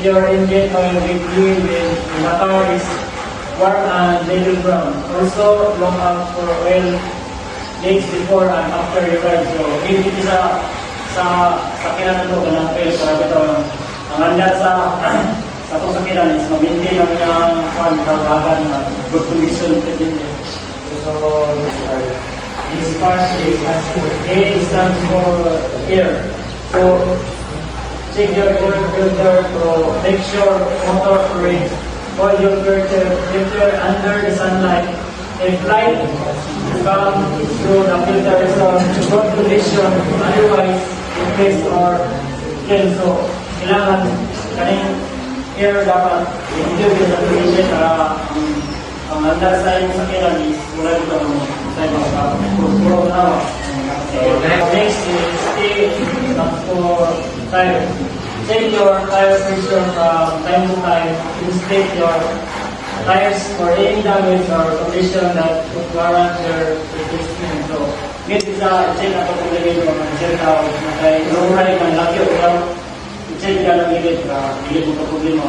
If your engine oil weekly with the car is warm and little brown. Also, look out for oil leaks before and after you ride. So, hindi sa sakinan na ito, ganang oil, para ito, ang handa sa itong sakinan is mag-maintain ang inyong kawagan na good condition. So, this part is A stands for air. So, check your filter to make sure motor operates. Hold your filter under the sunlight. If light comes through the filter is on good condition, otherwise it fades or kills. So, kailangan kaning air dapat i-filter sa condition para ang handa sa iyong sakinan is mula dito sa iyong puro nawa. Next is A for tire. Check your tire pressure from time to time. Inspect your tires for any damage or condition that would warrant their replacement. So, ngayon check na ito kung lagay mo mag-check out na kay low ride ng laki o i-check ka ng gilid mo problema.